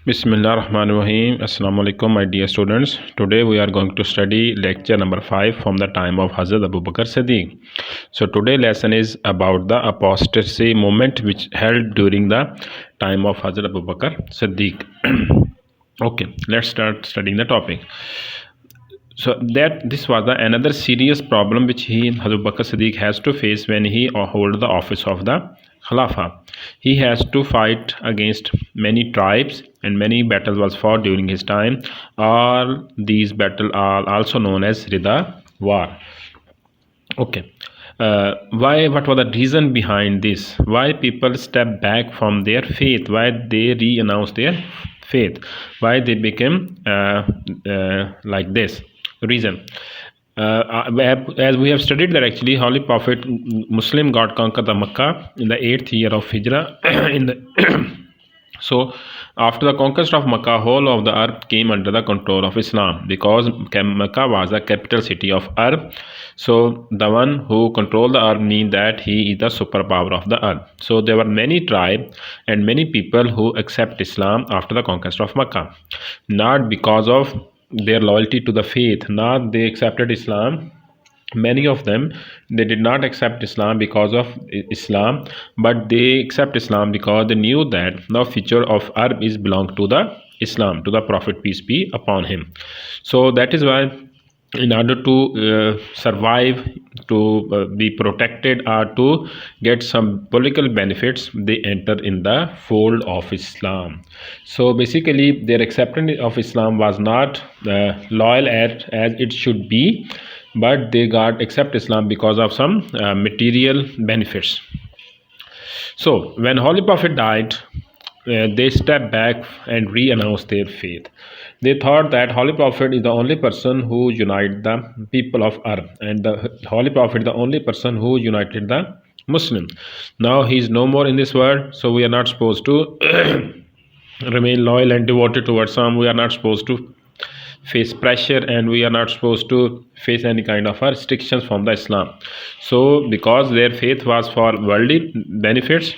Bismillah Rahman Rahim. Assalamu alaikum, my dear students. Today we are going to study lecture number 5 from the time of Hazrat Abu Bakr Siddiq. So today lesson is about the apostasy movement which held during the time of Hazrat Abu Bakr Siddiq. Okay, let's start studying the topic. So that this was another serious problem which Hazrat Bakr Siddiq has to face when he hold the office of the Khalifa. He has to fight against many tribes and many battles was fought during his time. All these battles are also known as Rida War. Okay. Why? What was the reason behind this? Why people step back from their faith? Why they re-announce their faith? Why they became like this? Reason. As we have studied that actually Holy Prophet Muslim got conquered the Makkah in the 8th year of Hijrah. So after the conquest of Makkah, whole of the earth came under the control of Islam because Makkah was the capital city of Arab. So the one who controlled the earth means that he is the superpower of the earth. So there were many tribes and many people who accept Islam after the conquest of Makkah, not because of their loyalty to the faith, not they accepted Islam. Many of them, they did not accept Islam because of Islam, but they accept Islam because they knew that the future of Arab is belong to the Islam, to the Prophet, peace be upon him. So that is why in order to survive, to be protected, or to get some political benefits, they enter in the fold of Islam. So basically their acceptance of Islam was not loyal as it should be, but they got accept Islam because of some material benefits. So when Holy Prophet died, they stepped back and re-announced their faith. They thought that Holy Prophet is the only person who united the people of Arab, and the Holy Prophet is the only person who united the Muslim. Now he is no more in this world, so we are not supposed to remain loyal and devoted towards some. We are not supposed to face pressure, and we are not supposed to face any kind of restrictions from the Islam. So because their faith was for worldly benefits,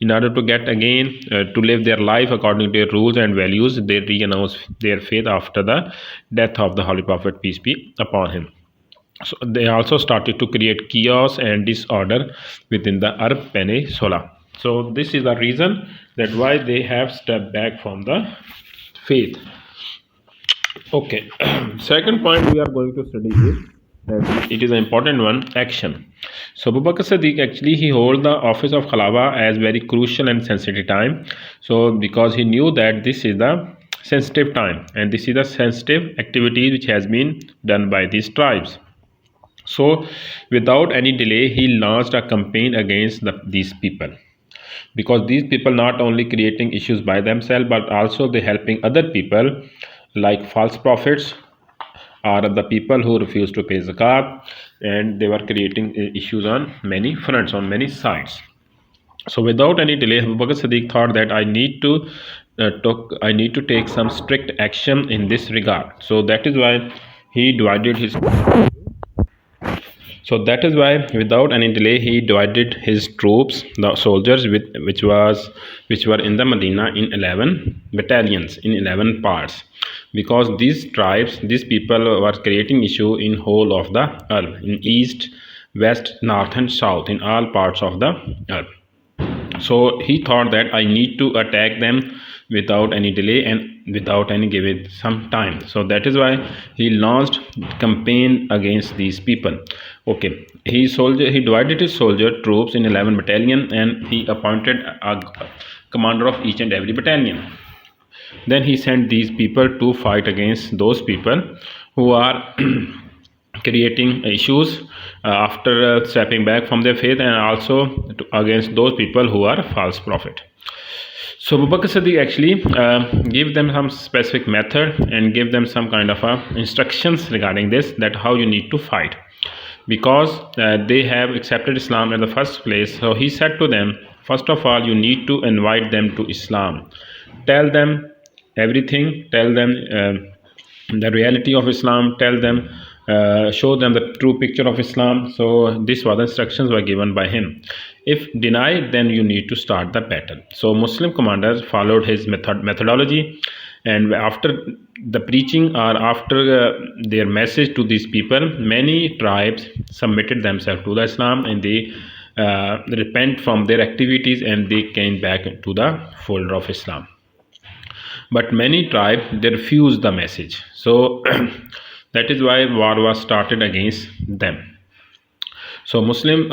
in order to get again to live their life according to their rules and values, they re-announce their faith after the death of the Holy Prophet, peace be upon him. So they also started to create chaos and disorder within the Arab Peninsula. So this is the reason that why they have stepped back from the faith. Okay. Second point we are going to study is, it is an important one, action. So Abu Bakr Siddiq actually he hold the office of Khalifa as very crucial and sensitive time. So because he knew that this is the sensitive time and this is the sensitive activity which has been done by these tribes. So without any delay he launched a campaign against these people, because these people not only creating issues by themselves but also they helping other people like false prophets or the people who refuse to pay zakat, and they were creating issues on many fronts, on many sides. So without any delay Abu Bakr Siddiq thought that I need to take some strict action in this regard. So that is why he divided his without any delay he divided his troops, the soldiers which were in the Medina in 11 battalions, in 11 parts, because these tribes, these people were creating issue in whole of the earth, in east, west, north and south, in all parts of the earth. So he thought that I need to attack them without any delay and without any giving some time. So that is why he launched campaign against these people. Okay, he divided his soldier troops in 11 battalion and he appointed a commander of each and every battalion. Then he sent these people to fight against those people who are creating issues after stepping back from their faith, and also against those people who are false prophet. So Abu Bakr Siddiq actually give them some specific method and give them some kind of instructions regarding this, that how you need to fight, because they have accepted Islam in the first place. So he said to them, first of all you need to invite them to Islam, tell them everything, tell them the reality of Islam, tell them show them the true picture of Islam. So this was the instructions were given by him. If denied, then you need to start the battle. So Muslim commanders followed his methodology, and after the preaching or after their message to these people, many tribes submitted themselves to the Islam, and they repent from their activities and they came back to the fold of Islam. But many tribes, they refused the message. So that is why war was started against them. So Muslim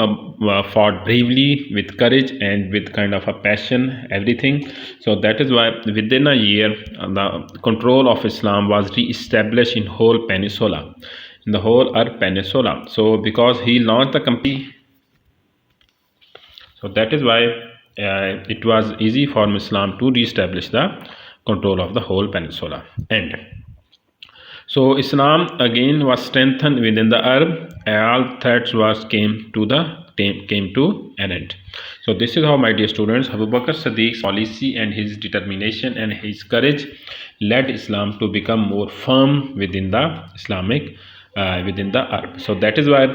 fought bravely with courage and with kind of a passion, everything. So that is why within a year the control of Islam was re-established in whole peninsula, in the whole Arab peninsula. So because he launched the company, so that is why it was easy for Islam to re-establish the control of the whole peninsula. And so Islam again was strengthened within the Arab. All threats came to an end. So this is how, my dear students, Abu Bakr Siddiq's policy and his determination and his courage led Islam to become more firm within the Islamic, within the Arab. So that is why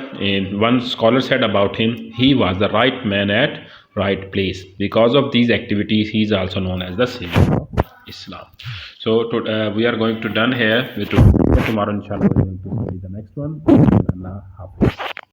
one scholar said about him, he was the right man at right place. Because of these activities, he is also known as the savior of Islam. So we are going to done here with tomorrow, inshallah, we are going to study the next one. Allah Hafiz.